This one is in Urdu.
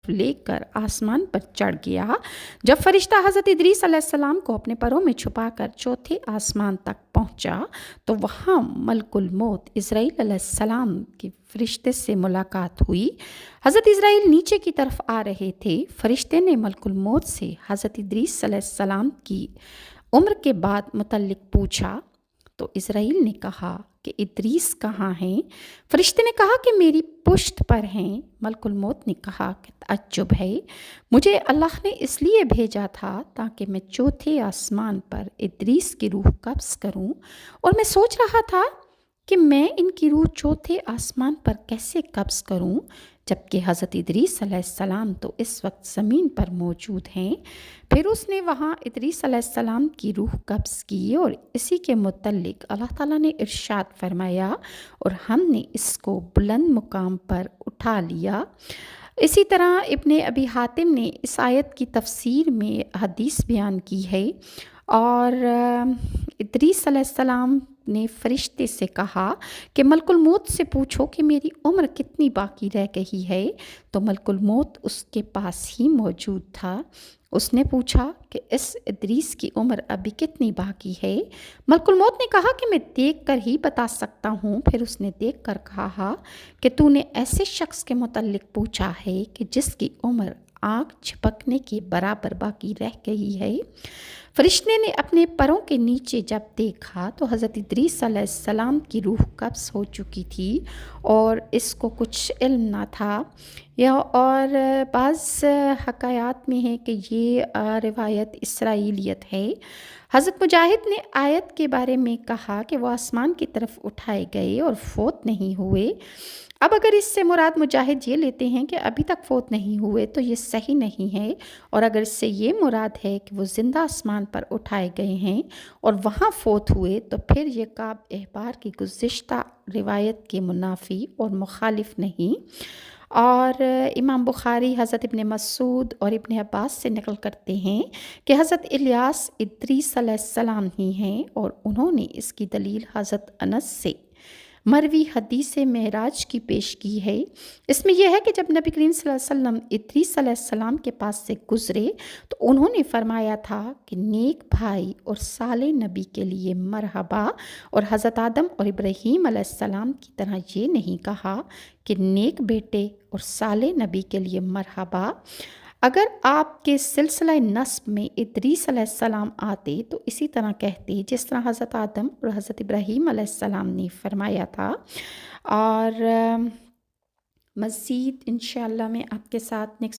لے کر آسمان پر چڑھ گیا۔ جب فرشتہ حضرت ادریس علیہ السلام کو اپنے پروں میں چھپا کر چوتھے آسمان تک پہنچا تو وہاں ملک الموت اسرائیل علیہ السلام کے فرشتے سے ملاقات ہوئی۔ حضرت اسرائیل نیچے کی طرف آ رہے تھے۔ فرشتے نے ملک الموت سے حضرت ادریس علیہ السلام کی عمر کے بعد متعلق پوچھا تو اسرائیل نے کہا کہ ادریس کہاں ہیں؟ فرشتے نے کہا کہ میری پشت پر ہیں۔ ملک الموت نے کہا کہ تعجب ہے، مجھے اللہ نے اس لیے بھیجا تھا تاکہ میں چوتھے آسمان پر ادریس کی روح قبض کروں، اور میں سوچ رہا تھا کہ میں ان کی روح چوتھے آسمان پر کیسے قبض کروں، جبکہ حضرت ادریس علیہ السلام تو اس وقت زمین پر موجود ہیں۔ پھر اس نے وہاں ادریس علیہ السلام کی روح قبض کی، اور اسی کے متعلق اللہ تعالیٰ نے ارشاد فرمایا اور ہم نے اس کو بلند مقام پر اٹھا لیا۔ اسی طرح ابن ابی حاتم نے اس آیت کی تفسیر میں حدیث بیان کی ہے، اور ادریس علیہ السلام نے فرشتے سے کہا کہ ملک الموت سے پوچھو کہ میری عمر کتنی باقی رہ گئی ہے، تو ملک الموت اس کے پاس ہی موجود تھا۔ اس نے پوچھا کہ اس ادریس کی عمر ابھی کتنی باقی ہے؟ ملک الموت نے کہا کہ میں دیکھ کر ہی بتا سکتا ہوں۔ پھر اس نے دیکھ کر کہا کہ تو نے ایسے شخص کے متعلق پوچھا ہے کہ جس کی عمر آنکھ جھپکنے کے برابر باقی رہ گئی ہے۔ فرشتے نے اپنے پروں کے نیچے جب دیکھا تو حضرت ادریس علیہ السلام کی روح قبض ہو چکی تھی اور اس کو کچھ علم نہ تھا، اور بعض حکایات میں ہے کہ یہ روایت اسرائیلیت ہے۔ حضرت مجاہد نے آیت کے بارے میں کہا کہ وہ آسمان کی طرف اٹھائے گئے اور فوت نہیں ہوئے۔ اب اگر اس سے مراد مجاہد یہ لیتے ہیں کہ ابھی تک فوت نہیں ہوئے تو یہ صحیح نہیں ہے، اور اگر اس سے یہ مراد ہے کہ وہ زندہ آسمان پر اٹھائے گئے ہیں اور وہاں فوت ہوئے تو پھر یہ کعب احبار کی گزشتہ روایت کے منافی اور مخالف نہیں۔ اور امام بخاری حضرت ابن مسعود اور ابن عباس سے نقل کرتے ہیں کہ حضرت الیاس ادریس علیہ السلام ہی ہیں، اور انہوں نے اس کی دلیل حضرت انس سے مروی حدیث معراج کی پیش کی ہے۔ اس میں یہ ہے کہ جب نبی کریم صلی اللہ علیہ وسلم ادریس علیہ السلام کے پاس سے گزرے تو انہوں نے فرمایا تھا کہ نیک بھائی اور صالح نبی کے لیے مرحبا، اور حضرت آدم اور ابراہیم علیہ السلام کی طرح یہ نہیں کہا کہ نیک بیٹے اور صالح نبی کے لیے مرحبا۔ اگر آپ کے سلسلہ نسب میں ادریس علیہ السلام آتے تو اسی طرح کہتے جس طرح حضرت آدم اور حضرت ابراہیم علیہ السلام نے فرمایا تھا۔ اور مزید انشاءاللہ میں آپ کے ساتھ نیکسٹ